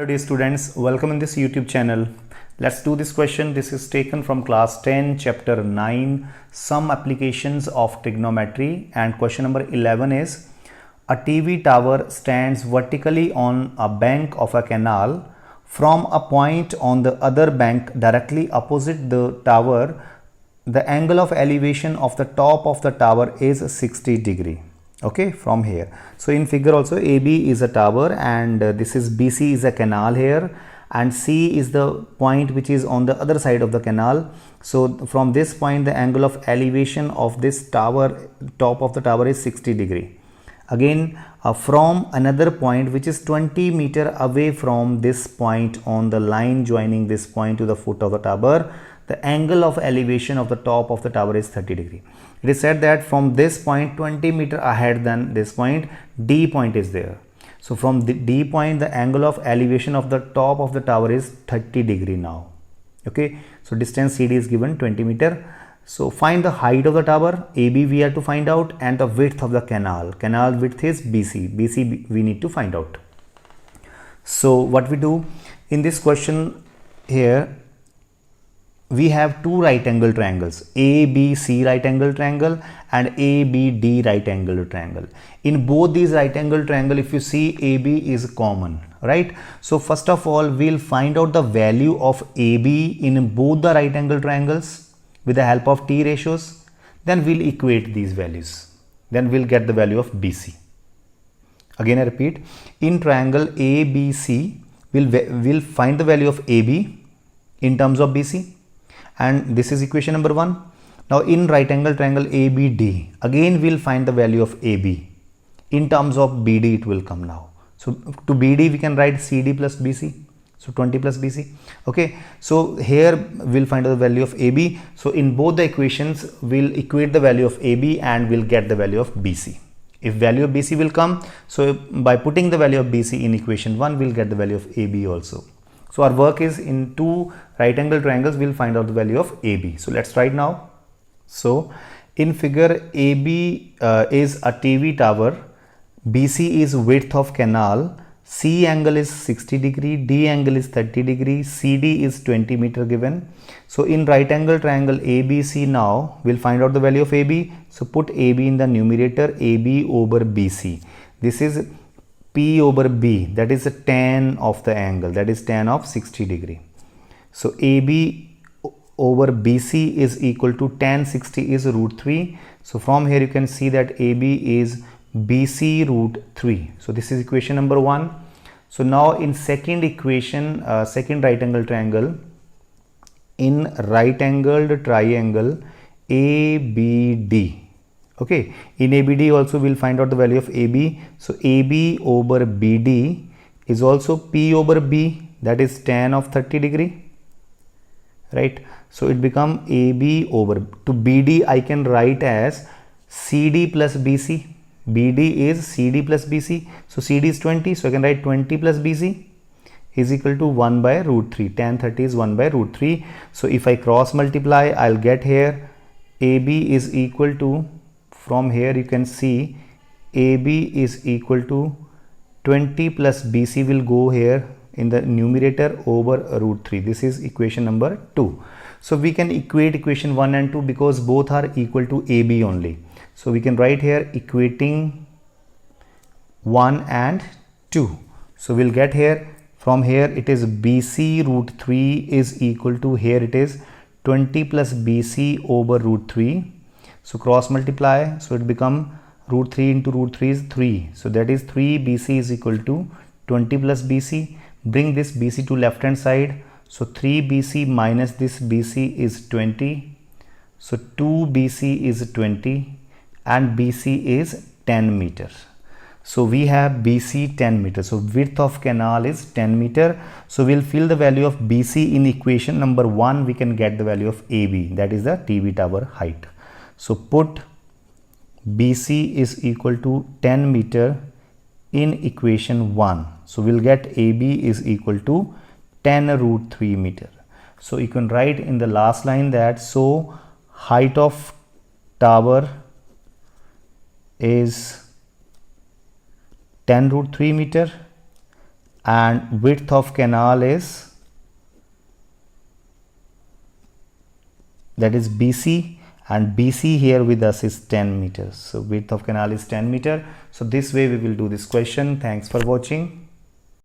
dear students, welcome in this YouTube channel. Let's do this question. This is taken from class 10 chapter 9 some applications of trigonometry, and question number 11 is a TV tower stands vertically on a bank of a canal. From a point on the other bank directly opposite the tower, the angle of elevation of the top of the tower is 60 degree. Okay, from here. So in figure also AB is a tower, and this is BC is a canal here, and C is the point which is on the other side of the canal. So from this point the angle of elevation of this tower, top of the tower, is 60 degree. Again from another point which is 20 meter away from this point on the line joining this point to the foot of the tower, the angle of elevation of the top of the tower is 30 degree. It is said that from this point 20 meter ahead than this point, D point is there. So from the D point the angle of elevation of the top of the tower is 30 degree now. Okay, so distance CD is given 20 meter. So find the height of the tower, AB we have to find out, and the width of the canal. Canal width is BC. BC we need to find out. So what we do in this question here, we have two right angle triangles, ABC right angle triangle and ABD right angle triangle. In both these right angle triangle, if you see, AB is common, right? So first of all we'll find out the value of AB in both the right angle triangles with the help of T ratios. Then we'll equate these values, then we'll get the value of BC. Again I repeat, in triangle ABC we'll find the value of AB in terms of BC, and this is equation number 1. Now in right angle triangle ABD, again we'll find the value of AB in terms of BD. It will come now. So to BD we can write CD plus BC, so 20 plus BC. Okay, so here we'll find the value of AB. So in both the equations we'll equate the value of AB and we'll get the value of BC. If value of BC will come, so by putting the value of BC in equation 1 we'll get the value of AB also. So our work is in two right angle triangles, we'll find out the value of AB. So let's write now. So in figure AB is a TV tower, BC is width of canal, C angle is 60 degree, D angle is 30 degree, CD is 20 meter given. So in right angle triangle ABC now we'll find out the value of AB. So put AB in the numerator, AB over BC. This is P over B, that is a tan of the angle, that is tan of 60 degree. So AB over BC is equal to tan 60 is root 3. So from here you can see that AB is BC root 3. So this is equation number 1. So now in second equation, second right angle triangle, in right angled triangle ABD. Okay, in ABD also we'll find out the value of AB. So AB over BD is also P over B, that is tan of 30 degree, right? So it become AB over, to BD I can write as CD plus BC. BD is CD plus BC. So CD is 20, so I can write 20 plus BC is equal to 1 by root 3. Tan 30 is 1 by root 3. So if I cross multiply, I'll get here AB is equal to, from here you can see AB is equal to 20 plus BC will go here in the numerator over root 3. This is equation number 2. So we can equate equation 1 and 2 because both are equal to AB only. So we can write here equating 1 and 2. So we'll get here, from here it is BC root 3 is equal to, here it is 20 plus BC over root 3. So cross multiply, so it become root 3 into root 3 is 3. So that is 3 BC is equal to 20 plus BC. Bring this BC to left hand side. So 3 BC minus this BC is 20. So 2 BC is 20 and BC is 10 meter. So we have BC 10 meter. So width of canal is 10 meter. So we'll fill the value of BC in equation number 1. We can get the value of AB, that is the TV tower height. So put BC is equal to 10 meter in equation 1. So we'll get AB is equal to 10 root 3 meter. So you can write in the last line that, so height of tower is 10 root 3 meter and width of canal is, that is BC, and BC here with us is 10 meters. So width of canal is 10 meter. So this way we will do this question. Thanks for watching.